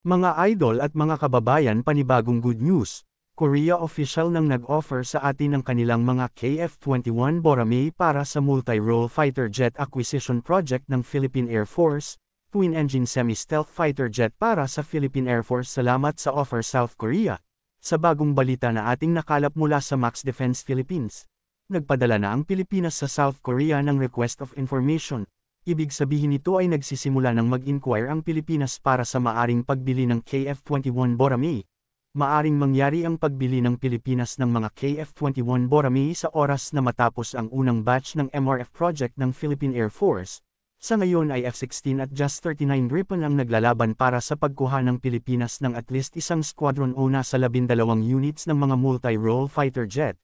Mga idol at mga kababayan, panibagong good news. Korea official nang nag-offer sa atin ng kanilang mga KF-21 Boramae para sa multi-role fighter jet acquisition project ng Philippine Air Force, twin-engine semi-stealth fighter jet para sa Philippine Air Force. Salamat sa offer, South Korea. Sa bagong balita na ating nakalap mula sa Max Defense Philippines, nagpadala na ang Pilipinas sa South Korea ng request of information. Ibig sabihin nito ay nagsisimula ng mag-inquire ang Pilipinas para sa maaring pagbili ng KF-21 Boramae. Maaring mangyari ang pagbili ng Pilipinas ng mga KF-21 Boramae sa oras na matapos ang unang batch ng MRF project ng Philippine Air Force. Sa ngayon ay F-16 at Just 39 Gripen ang naglalaban para sa pagkuha ng Pilipinas ng at least isang squadron o nasa 12 units ng mga multi-role fighter jet.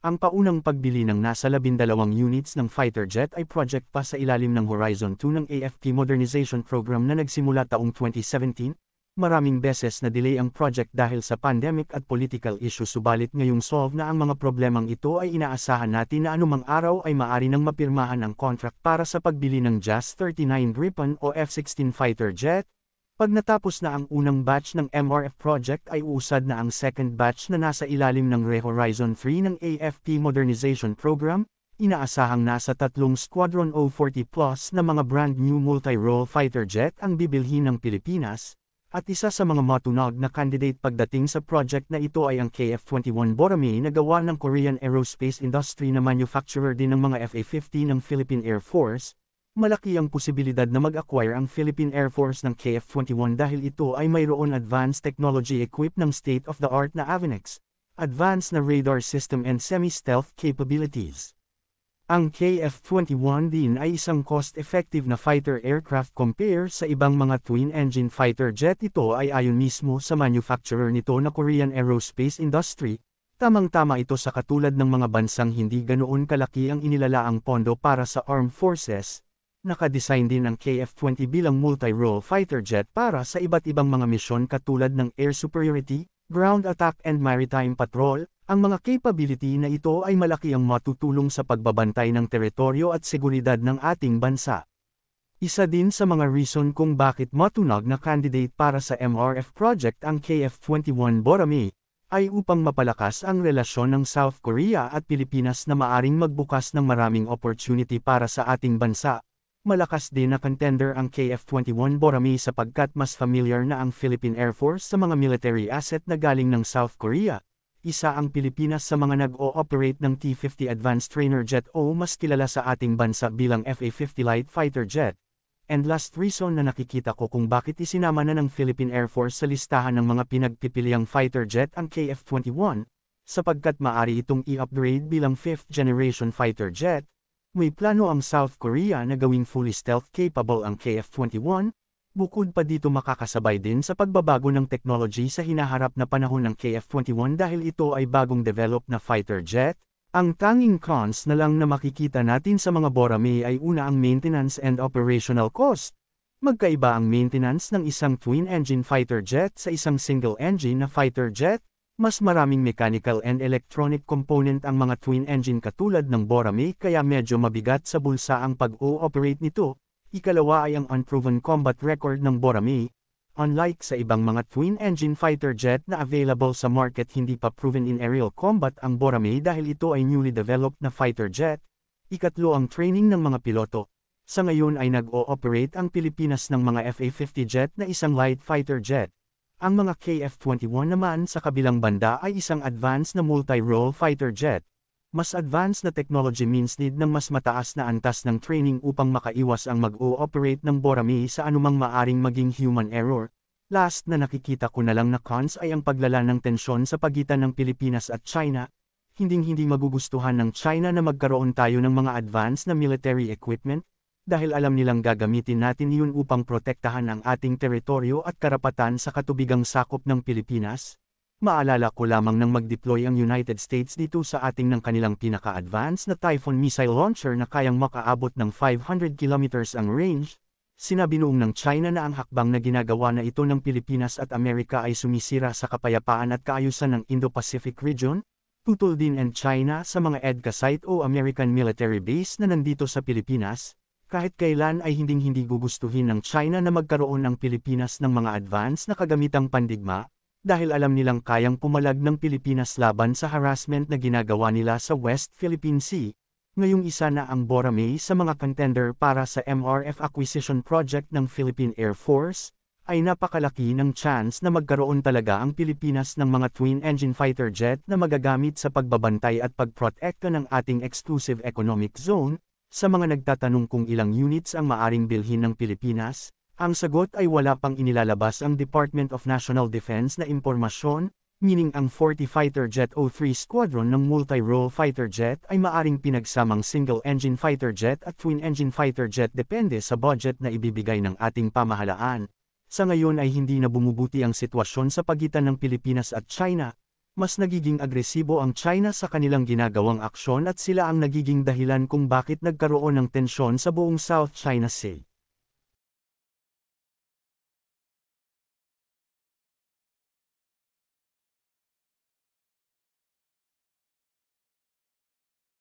Ang paunang pagbili ng nasa 12 units ng fighter jet ay project pa sa ilalim ng Horizon 2 ng AFP Modernization Program na nagsimula taong 2017. Maraming beses na delay ang project dahil sa pandemic at political issue, subalit ngayong solve na ang mga problemang ito ay inaasahan natin na anumang araw ay maaari nang mapirmahan ang contract para sa pagbili ng Just 39 Gripen o F-16 fighter jet. Pag natapos na ang unang batch ng MRF project ay uusad na ang second batch na nasa ilalim ng Horizon 3 ng AFP Modernization Program. Inaasahang nasa 3 Squadron O-40 plus na mga brand new multi-role fighter jet ang bibilhin ng Pilipinas, at isa sa mga matunog na candidate pagdating sa project na ito ay ang KF-21 Boramae na gawa ng Korean Aerospace Industry na manufacturer din ng mga FA-50 ng Philippine Air Force. Malaki ang posibilidad na mag-acquire ang Philippine Air Force ng KF-21 dahil ito ay mayroon advanced technology equipped ng state-of-the-art na AVINEX, advanced na radar system and semi-stealth capabilities. Ang KF-21 din ay isang cost-effective na fighter aircraft compare sa ibang mga twin-engine fighter jet. Ito ay ayon mismo sa manufacturer nito na Korean Aerospace Industry. Tamang-tama ito sa katulad ng mga bansang hindi ganoon kalaki ang inilalaang pondo para sa armed forces. Nakadesign din ang KF-20 bilang multi-role fighter jet para sa iba't ibang mga misyon katulad ng air superiority, ground attack and maritime patrol. Ang mga capability na ito ay malaki ang matutulong sa pagbabantay ng teritoryo at seguridad ng ating bansa. Isa din sa mga reason kung bakit matunog na candidate para sa MRF project ang KF-21 Boramae, ay upang mapalakas ang relasyon ng South Korea at Pilipinas na maaring magbukas ng maraming opportunity para sa ating bansa. Malakas din na contender ang KF-21 Boramae sapagkat mas familiar na ang Philippine Air Force sa mga military asset na galing ng South Korea. Isa ang Pilipinas sa mga nag-o-operate ng T-50 Advanced Trainer Jet o mas kilala sa ating bansa bilang FA-50 Light Fighter Jet. And last reason na nakikita ko kung bakit isinama na ng Philippine Air Force sa listahan ng mga pinagpipiliang fighter jet ang KF-21, sapagkat maaari itong i-upgrade bilang 5th generation fighter jet. May plano ang South Korea na gawing fully stealth capable ang KF-21, bukod pa dito makakasabay din sa pagbabago ng technology sa hinaharap na panahon ng KF-21 dahil ito ay bagong develop na fighter jet. Ang tanging cons na lang na makikita natin sa mga Boramae ay una ang maintenance and operational cost. Magkaiba ang maintenance ng isang twin-engine fighter jet sa isang single-engine na fighter jet. Mas maraming mechanical and electronic component ang mga twin-engine katulad ng Boramae kaya medyo mabigat sa bulsa ang pag-o-operate nito. Ikalawa ay ang unproven combat record ng Boramae. Unlike sa ibang mga twin-engine fighter jet na available sa market, hindi pa proven in aerial combat ang Boramae dahil ito ay newly developed na fighter jet. Ikatlo ang training ng mga piloto. Sa ngayon ay nag-o-operate ang Pilipinas ng mga FA-50 jet na isang light fighter jet. Ang mga KF-21 naman sa kabilang banda ay isang advanced na multi-role fighter jet. Mas advanced na technology means need ng mas mataas na antas ng training upang makaiwas ang mag-o-operate ng Boramae sa anumang maaring maging human error. Last na nakikita ko na lang na cons ay ang paglala ng tensyon sa pagitan ng Pilipinas at China. Hinding-hindi magugustuhan ng China na magkaroon tayo ng mga advanced na military equipment, dahil alam nilang gagamitin natin iyon upang protektahan ang ating teritoryo at karapatan sa katubigang sakop ng Pilipinas. Maalala ko lamang nang mag-deploy ang United States dito sa ating ng kanilang pinaka-advanced na Typhoon missile launcher na kayang makaabot ng 500 kilometers ang range. Sinabi noong ng China na ang hakbang na ginagawa na ito ng Pilipinas at Amerika ay sumisira sa kapayapaan at kaayusan ng Indo-Pacific region. Tutol din ang China sa mga EDCA site o American military base na nandito sa Pilipinas. Kahit kailan ay hinding-hindi gugustuhin ng China na magkaroon ng Pilipinas ng mga advance na kagamitang pandigma, dahil alam nilang kayang pumalag ng Pilipinas laban sa harassment na ginagawa nila sa West Philippine Sea. Ngayong isa na ang Boracay sa mga contender para sa MRF acquisition project ng Philippine Air Force, ay napakalaki ng chance na magkaroon talaga ang Pilipinas ng mga twin-engine fighter jet na magagamit sa pagbabantay at pagprotekta ng ating exclusive economic zone. Sa mga nagtatanong kung ilang units ang maaring bilhin ng Pilipinas, ang sagot ay wala pang inilalabas ang Department of National Defense na impormasyon, meaning ang 40 fighter jet o 3 squadron ng multi-role fighter jet ay maaring pinagsamang single-engine fighter jet at twin-engine fighter jet depende sa budget na ibibigay ng ating pamahalaan. Sa ngayon ay hindi na bumubuti ang sitwasyon sa pagitan ng Pilipinas at China. Mas nagiging agresibo ang China sa kanilang ginagawang aksyon at sila ang nagiging dahilan kung bakit nagkaroon ng tensyon sa buong South China Sea.